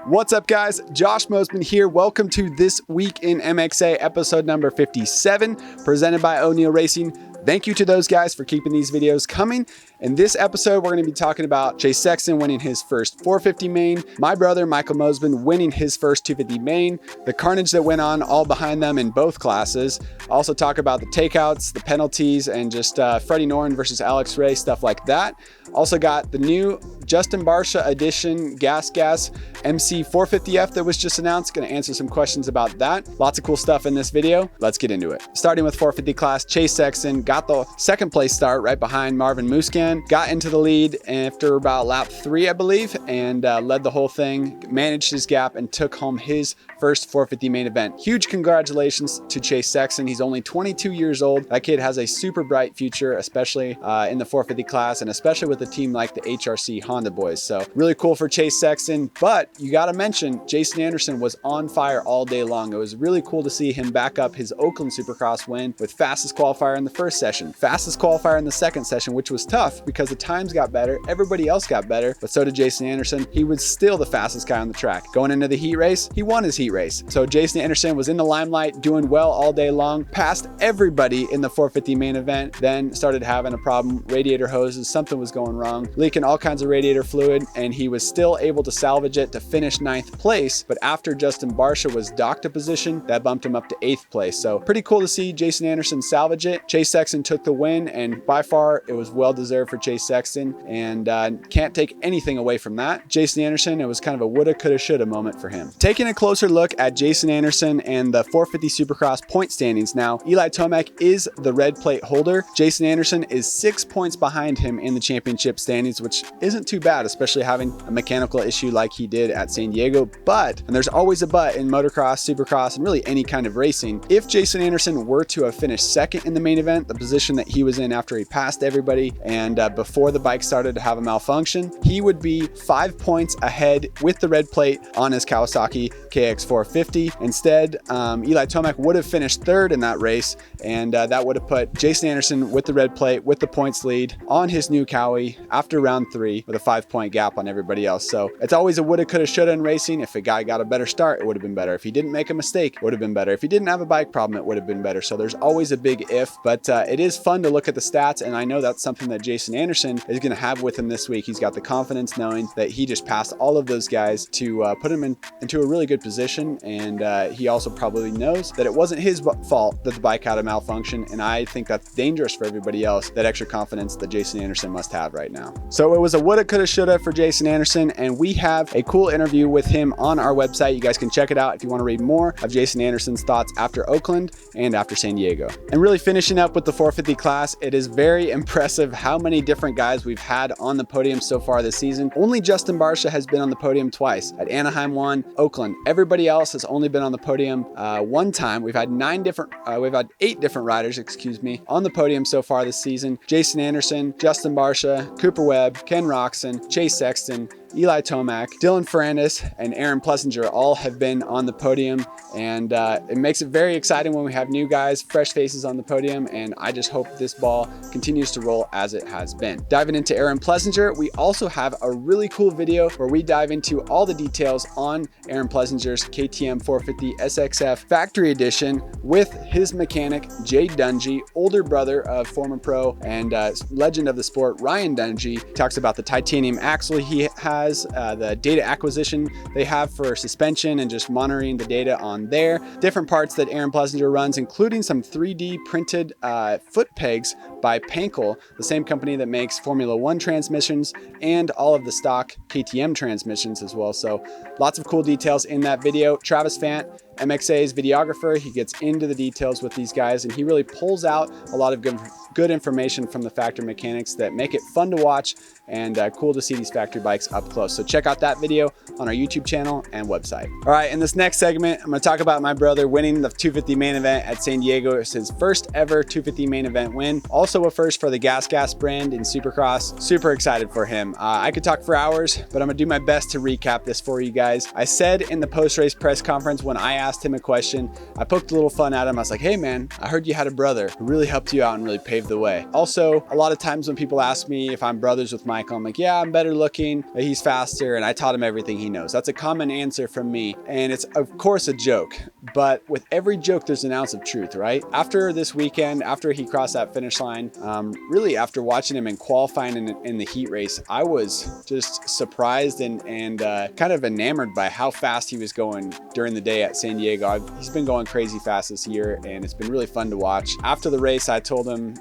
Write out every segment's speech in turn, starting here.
What's up, guys? Josh Mosiman here. Welcome to This Week in MXA, episode number 57, presented by O'Neill Racing. Thank you to those guys for keeping these videos coming. In this episode, we're going to be talking about Chase Sexton winning his first 450 main, my brother Michael Mosiman winning his first 250 main, the carnage that went on all behind them in both classes. Also talk about the takeouts, the penalties, and just Freddie Noren versus Alex Ray, stuff like that. Also got the new Justin Barcia edition Gas Mc450 that was just announced. Going to answer some questions about that. Lots of cool stuff in this video. Let's get into it. Starting with 450 class, Chase Sexton got the second place start right behind Marvin Muscan. Got into the lead after about lap 3, I believe, and led the whole thing, managed his gap, and took home his first 450 main event. Huge congratulations to Chase Sexton. He's only 22 years old. That kid has a super bright future, especially in the 450 class, and especially with a team like the HRC Honda boys. So really cool for Chase Sexton. But you got to mention, Jason Anderson was on fire all day long. It was really cool to see him back up his Oakland Supercross win with fastest qualifier in the first session, fastest qualifier in the second session, which was tough because the times got better, everybody else got better, but so did Jason Anderson. He was still the fastest guy on the track. Going into the heat race, he won his heat race. So Jason Anderson was in the limelight, doing well all day long, passed everybody in the 450 main event, then started having a problem. Radiator hoses, something was going wrong, leaking all kinds of radiator fluid, and he was still able to salvage it to finish 9th place. But after Justin Barcia was docked a position, that bumped him up to 8th place. So pretty cool to see Jason Anderson salvage it. Chase Sexton took the win, and by far it was well deserved for Chase Sexton, and can't take anything away from that. Jason Anderson, it was kind of a woulda, coulda, shoulda moment for him. Taking a closer look at Jason Anderson and the 450 Supercross point standings now, Eli Tomac is the red plate holder. Jason Anderson is 6 points behind him in the championship standings, which isn't too bad, especially having a mechanical issue like he did at San Diego. But, and there's always a but in motocross, supercross, and really any kind of racing, if Jason Anderson were to have finished second in the main event, the position that he was in after he passed everybody and before the bike started to have a malfunction, he would be 5 points ahead with the red plate on his Kawasaki KX450. Instead, Eli Tomac would have finished third in that race, and that would have put Jason Anderson with the red plate with the points lead on his new Cowie after round 3 with a 5-point gap on everybody else. So it's always a woulda, coulda, shoulda in racing. If a guy got a better start, it would have been better. If he didn't make a mistake, it would have been better. If he didn't have a bike problem, it would have been better. So there's always a big if, but it is fun to look at the stats, and I know that's something that Jason Anderson is going to have with him this week. He's got the confidence knowing that he just passed all of those guys to put him into a really good position, and he also probably knows that it wasn't his fault that the bike had a malfunction, and I think that's dangerous for everybody else, that extra confidence that Jason Anderson must have right now. So it was a woulda, coulda, shoulda for Jason Anderson, and we have a cool interview with him on our website. You guys can check it out if you want to read more of Jason Anderson's thoughts after Oakland and after San Diego. And really finishing up with the 450 class, it is very impressive how many different guys we've had on the podium so far this season. Only Justin Barcia has been on the podium twice, at Anaheim 1, Oakland. Everybody else has only been on the podium one time. We've had 8 different riders, on the podium so far this season. Jason Anderson, Justin Barcia, Cooper Webb, Ken Roxon, Chase Sexton, Eli Tomac, Dylan Ferrandis, and Aaron Plessinger all have been on the podium, and it makes it very exciting when we have new guys, fresh faces on the podium, and I just hope this ball continues to roll as it has been. Diving into Aaron Plessinger, we also have a really cool video where we dive into all the details on Aaron Plessinger's KTM 450 SXF Factory Edition with his mechanic, Jay Dungy, older brother of former pro and legend of the sport, Ryan Dungy. Talks about the titanium axle he has, the data acquisition they have for suspension and just monitoring the data on there, different parts that Aaron Plessinger runs, including some 3D printed foot pegs by Pankel, the same company that makes Formula One transmissions and all of the stock KTM transmissions as well. So lots of cool details in that video. Travis Fant, MXA's videographer, he gets into the details with these guys, and he really pulls out a lot of good information from the factory mechanics that make it fun to watch and cool to see these factory bikes up close. So check out that video on our YouTube channel and website. All right, in this next segment, I'm going to talk about my brother winning the 250 main event at San Diego. It's his first ever 250 main event win. Also a first for the Gas brand in Supercross. Super excited for him. I could talk for hours, but I'm going to do my best to recap this for you guys. I said in the post-race press conference when I asked him a question, I poked a little fun at him. I was like, hey man, I heard you had a brother who really helped you out and really paved paved the way. Also, a lot of times when people ask me if I'm brothers with Michael, I'm like, yeah, I'm better looking, but he's faster, and I taught him everything he knows. That's a common answer from me, and it's of course a joke, but with every joke, there's an ounce of truth, right? After this weekend, after he crossed that finish line, really after watching him in qualifying in the heat race, I was just surprised and kind of enamored by how fast he was going during the day at San Diego. He's been going crazy fast this year, and it's been really fun to watch. After the race, I told him,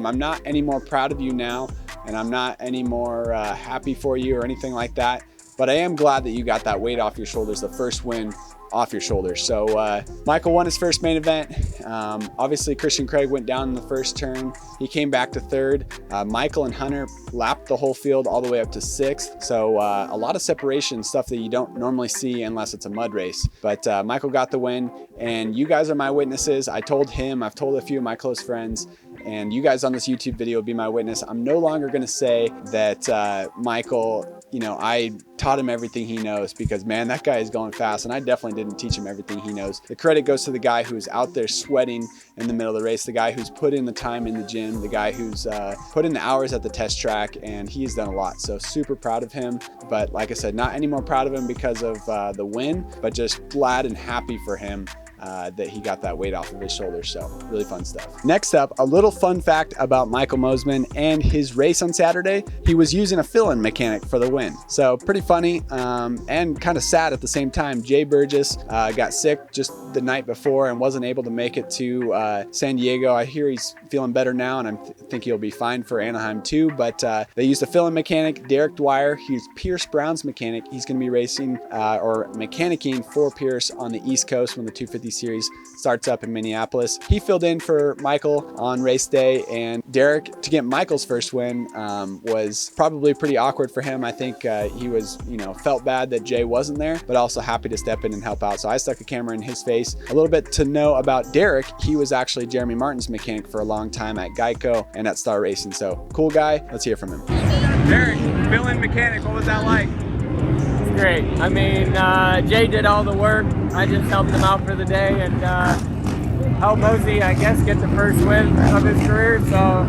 I'm not any more proud of you now, and I'm not any more happy for you or anything like that, but I am glad that you got that weight off your shoulders, the first win off your shoulders. So Michael won his first main event. Obviously Christian Craig went down in the first turn. He came back to third. Michael and Hunter lapped the whole field all the way up to sixth. So a lot of separation, stuff that you don't normally see unless it's a mud race. But Michael got the win, and you guys are my witnesses. I told him, I've told a few of my close friends, and you guys on this YouTube video will be my witness. I'm no longer going to say that Michael, I taught him everything he knows, because man, that guy is going fast, and I definitely didn't teach him everything he knows. The credit goes to the guy who's out there sweating in the middle of the race, the guy who's put in the time in the gym, the guy who's put in the hours at the test track, and he's done a lot. So super proud of him. But like I said, not any more proud of him because of the win, but just glad and happy for him that he got that weight off of his shoulders. So really fun stuff. Next up, a little fun fact about Michael Mosiman and his race on Saturday. He was using a fill-in mechanic for the win. So pretty funny and kind of sad at the same time. Jay Burgess got sick just the night before and wasn't able to make it to San Diego. I hear he's feeling better now, and I think he'll be fine for Anaheim too. But they used a fill-in mechanic, Derik Dwyer. He's Pierce Brown's mechanic. He's going to be racing or mechanicking for Pierce on the East Coast when the 250 series starts up in Minneapolis. He filled in for Michael on race day, and Derik, to get Michael's first win, was probably pretty awkward for him. I think he was, felt bad that Jay wasn't there, but also happy to step in and help out. So I stuck a camera in his face. A little bit to know about Derik: he was actually Jeremy Martin's mechanic for a long time at Geico and at Star Racing. So cool guy. Let's hear from him. Derik, fill-in mechanic, what was that like? Great. I mean, Jay did all the work. I just helped him out for the day and helped Mosey, I guess, get the first win of his career. So,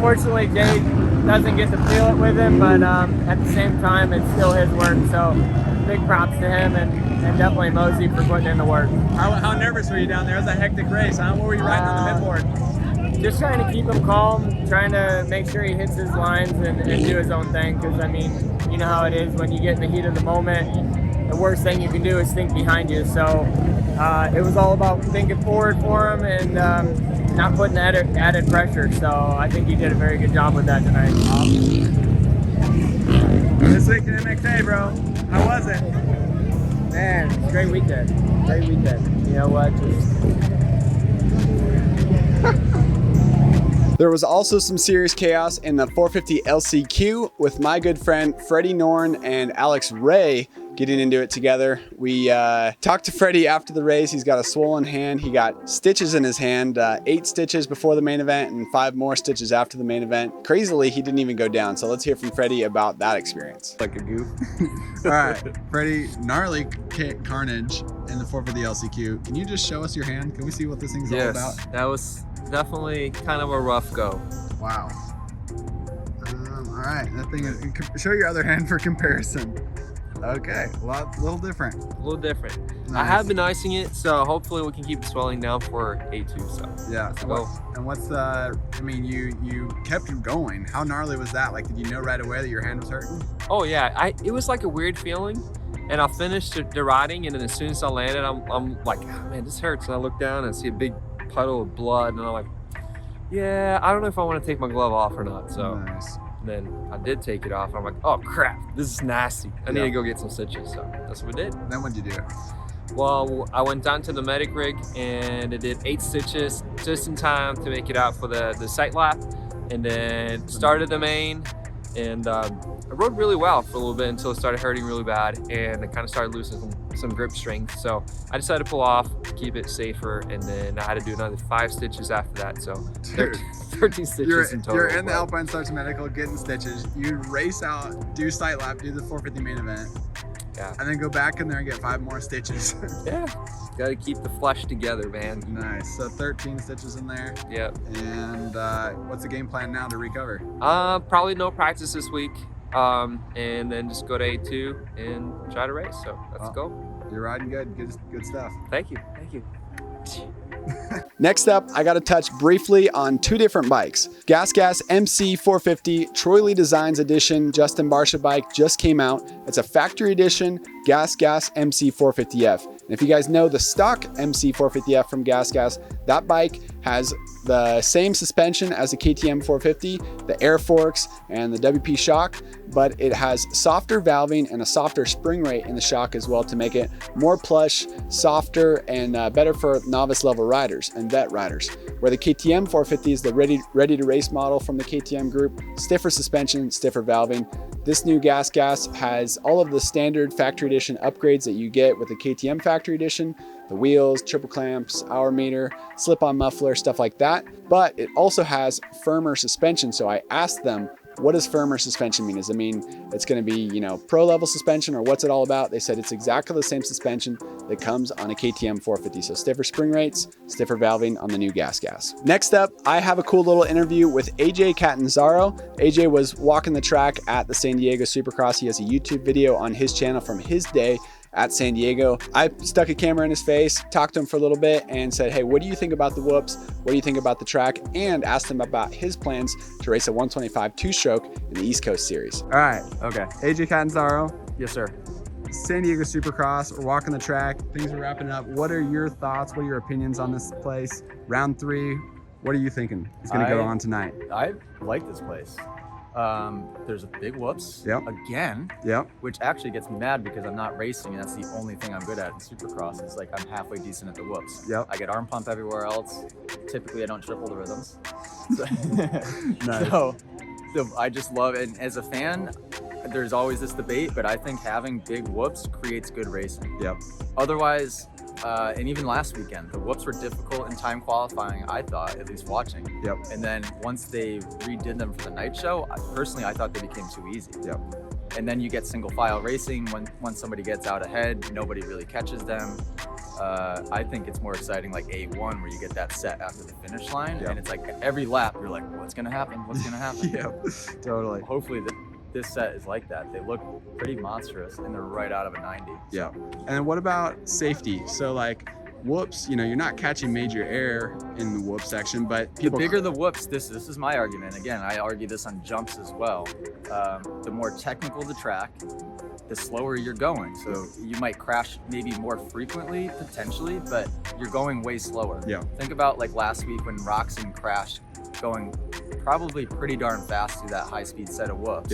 fortunately, Jay doesn't get to feel it with him, but at the same time, it's still his work. So, big props to him and definitely Mosey for putting in the work. How nervous were you down there? It was a hectic race, huh? What were you riding on the headboard? Just trying to keep him calm, trying to make sure he hits his lines and do his own thing. Because, I mean, you know how it is when you get in the heat of the moment. The worst thing you can do is think behind you. So it was all about thinking forward for him and not putting added pressure. So I think he did a very good job with that tonight. This week in MXA, bro. How was it? Man, it's a great weekend. Great weekend. You know what? There was also some serious chaos in the 450 LCQ with my good friend Freddie Noren and Alex Ray getting into it together. We talked to Freddie after the race. He's got a swollen hand. He got stitches in his hand, 8 stitches before the main event and 5 more stitches after the main event. Crazily, he didn't even go down. So let's hear from Freddie about that experience. Like a goof. All right, Freddie, gnarly carnage in the 450 LCQ. Can you just show us your hand? Can we see what this thing's all about? Yes, that was definitely kind of a rough go. Wow. All right, that thing is, show your other hand for comparison. Okay, a little different. A little different. Nice. I have been icing it, so hopefully we can keep the swelling down for A2. So yeah. And what's I mean, you kept going. How gnarly was that? Like, did you know right away that your hand was hurting? Oh yeah, it was like a weird feeling, and I finished the riding, and then as soon as I landed, I'm like, oh, man, this hurts. And I look down and I see a big puddle of blood, and I'm like, yeah, I don't know if I want to take my glove off or not. So. Nice. Then I did take it off, and I'm like, oh crap, this is nasty. I need to go get some stitches. So that's what we did. Then what'd you do? Well, I went down to the medic rig and it did 8 stitches just in time to make it out for the sight lap, and then started the main, and I rode really well for a little bit until it started hurting really bad, and it kind of started losing some grip strength. So I decided to pull off, keep it safer, and then I had to do another 5 stitches after that. So 13 stitches in total. You're in the Alpine Starts Medical getting stitches. You race out, do sight lap, do the 450 main event. Yeah. And then go back in there and get 5 more stitches. Yeah. Got to keep the flesh together, man. Nice. So 13 stitches in there. Yep. And what's the game plan now to recover? Probably no practice this week. And then just go to A2 and try to race. So let's go. You're riding good. Good stuff. Thank you. Thank you. Next up, I got to touch briefly on two different bikes. Gas MC450 Troy Lee Designs Edition Justin Barsha bike just came out. It's a factory edition Gas MC450F. And if you guys know the stock MC450F from Gas, that bike has the same suspension as the KTM 450, the air forks and the WP shock, but it has softer valving and a softer spring rate in the shock as well to make it more plush, softer, and better for novice level riders and vet riders. Where the KTM 450 is the ready to race model from the KTM group, stiffer suspension, stiffer valving. This new Gas has all of the standard factory edition upgrades that you get with the KTM factory edition, the wheels, triple clamps, hour meter, slip-on muffler, stuff like that. But it also has firmer suspension. So I asked them, what does firmer suspension mean? Does it mean it's going to be, pro level suspension, or what's it all about? They said it's exactly the same suspension that comes on a KTM 450. So stiffer spring rates, stiffer valving on the new Gas. Next up, I have a cool little interview with AJ Catanzaro. AJ was walking the track at the San Diego Supercross. He has a YouTube video on his channel from his day at San Diego. I stuck a camera in his face, talked to him for a little bit and said, hey, what do you think about the whoops? What do you think about the track? And asked him about his plans to race a 125 two-stroke in the East Coast Series. All right. Okay. AJ Catanzaro. Yes, sir. San Diego Supercross. We're walking the track. Things are wrapping up. What are your thoughts? What are your opinions on this place? Round 3. What are you thinking is going to go on tonight? I like this place. There's a big whoops again, which actually gets me mad because I'm not racing, and that's the only thing I'm good at in Supercross. Is like I'm halfway decent at the whoops. I get arm pump everywhere else. Typically, I don't triple the rhythms. So, Nice. so I just love it. And as a fan, there's always this debate, but I think having big whoops creates good racing. Otherwise, and even last weekend, the whoops were difficult in time qualifying, I thought, at least watching. And then once they redid them for the night show, personally, I thought they became too easy. And then you get single file racing when somebody gets out ahead, nobody really catches them. I think it's more exciting like A1 where you get that set after the finish line, and it's like every lap you're like, what's gonna happen? What's gonna happen? Totally. Hopefully this set is like that. They look pretty monstrous and they're right out of a 90. And then what about safety? So like whoops, you're not catching major air in the whoop section, but the bigger the whoops, this is my argument. Again, I argue this on jumps as well. The more technical the track, the slower you're going. So you might crash maybe more frequently, potentially, but you're going way slower. Think about like last week when Roxon crashed, going probably pretty darn fast through that high-speed set of whoops.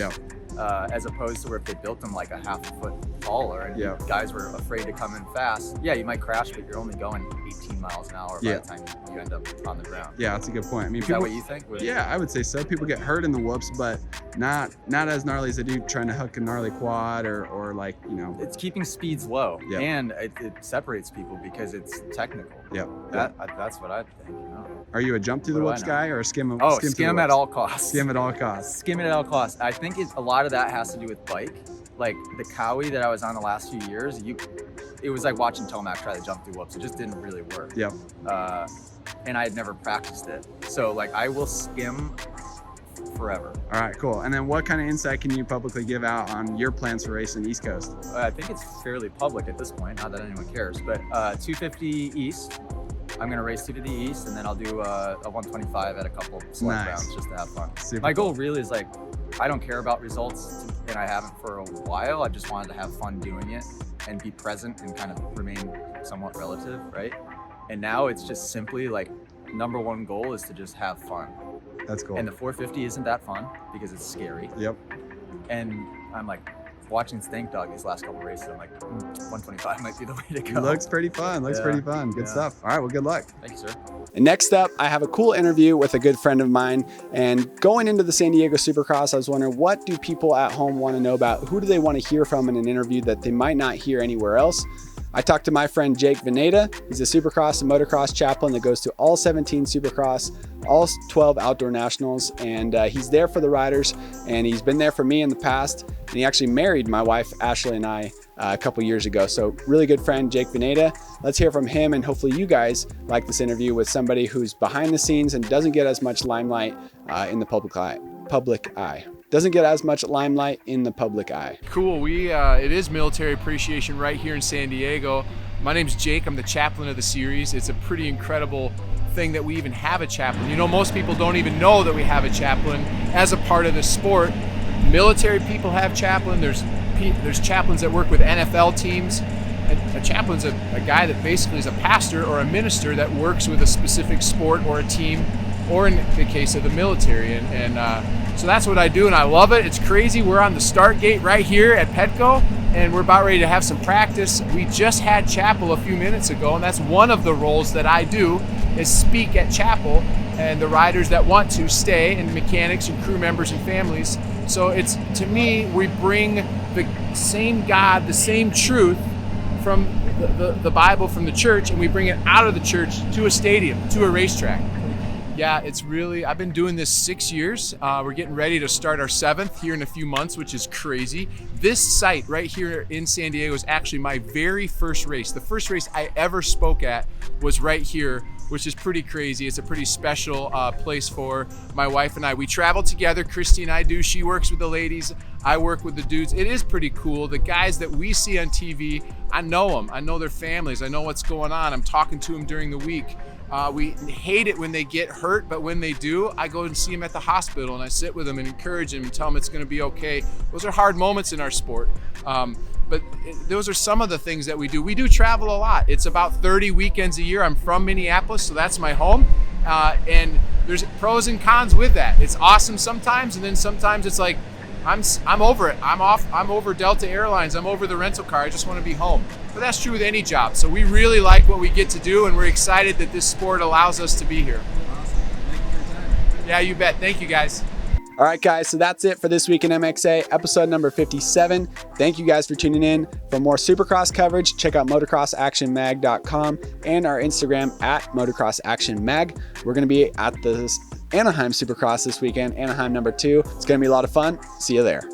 As opposed to where if they built them like a half a foot taller and guys were afraid to come in fast, you might crash, but you're only going 18 miles an hour by the time you end up on the ground. That's a good point. I mean, is that what you think? I would say so. People get hurt in the whoops, but not as gnarly as they do trying to hook a gnarly quad or like, It's keeping speeds low, and it separates people because it's technical. That's what I think. Are you a jump through the whoops guy or a skim? Skim at all costs. Skim at all costs. Skim it at all costs. I think a lot of that has to do with bike. Like the Cowie that I was on the last few years, it was like watching Tomac try to jump through whoops. It just didn't really work. And I had never practiced it. So like I will skim forever. All right, cool. And then what kind of insight can you publicly give out on your plans for racing East Coast? I think it's fairly public at this point, not that anyone cares, but 250 East. I'm going to race 250 East, and then I'll do a 125 at a couple select rounds just to have fun. My goal really is like, I don't care about results, and I haven't for a while. I just wanted to have fun doing it and be present and kind of remain somewhat relative, right? And now it's just simply like, number one goal is to just have fun. That's cool. And the 450 isn't that fun because it's scary. And I'm like, watching Stank Dog these last couple races, I'm like, 125 might be the way to go. Looks pretty fun. Pretty fun. Good stuff. All right, well, good luck. Thank you, sir. And next up, I have a cool interview with a good friend of mine. And going into the San Diego Supercross, I was wondering, what do people at home want to know about? Who do they want to hear from in an interview that they might not hear anywhere else? I talked to my friend Jake Vanada. He's a Supercross and Motocross chaplain that goes to all 17 Supercross, all 12 outdoor nationals, and he's there for the riders, and he's been there for me in the past. And he actually married my wife Ashley and I a couple years ago. So really good friend, Jake Vanada. Let's hear from him, and hopefully you guys like this interview with somebody who's behind the scenes and doesn't get as much limelight in the public eye. Doesn't get as much limelight in the public eye. Cool. It is Military Appreciation right here in San Diego. My name's Jake. I'm the chaplain of the series. It's a pretty incredible thing that we even have a chaplain. You know, most people don't even know that we have a chaplain as a part of the sport. Military people have chaplain. There's chaplains that work with NFL teams. A chaplain's a guy that basically is a pastor or a minister that works with a specific sport or a team, or in the case of the military. So that's what I do, and I love it. It's crazy. We're on the start gate right here at Petco, and we're about ready to have some practice. We just had chapel a few minutes ago, and that's one of the roles that I do, is speak at chapel, and the riders that want to stay, and mechanics and crew members and families. So it's, to me, we bring the same God, the same truth from the Bible, from the church, and we bring it out of the church to a stadium, to a racetrack. Yeah, it's really, I've been doing this 6 years. We're getting ready to start our 7th here in a few months, which is crazy. This site right here in San Diego is actually my very first race. The first race I ever spoke at was right here, which is pretty crazy. It's a pretty special place for my wife and I. We travel together, Christy and I do. She works with the ladies, I work with the dudes. It is pretty cool. The guys that we see on TV, I know them. I know their families. I know what's going on. I'm talking to them during the week. We hate it when they get hurt, but when they do, I go and see them at the hospital, and I sit with them and encourage them and tell them it's going to be okay. Those are hard moments in our sport. But those are some of the things that we do. We do travel a lot. It's about 30 weekends a year. I'm from Minneapolis, so that's my home. And there's pros and cons with that. It's awesome sometimes, and then sometimes it's like, I'm over it. I'm over Delta Airlines. I'm over the rental car. I just want to be home. But that's true with any job. So we really like what we get to do, and we're excited that this sport allows us to be here. Awesome. Thank you for your time. Yeah, you bet. Thank you, guys. All right, guys, so that's it for this week in MXA, episode number 57. Thank you guys for tuning in. For more Supercross coverage, check out motocrossactionmag.com and our Instagram at motocrossactionmag. We're going to be at the Anaheim Supercross this weekend, Anaheim number 2. It's going to be a lot of fun. See you there.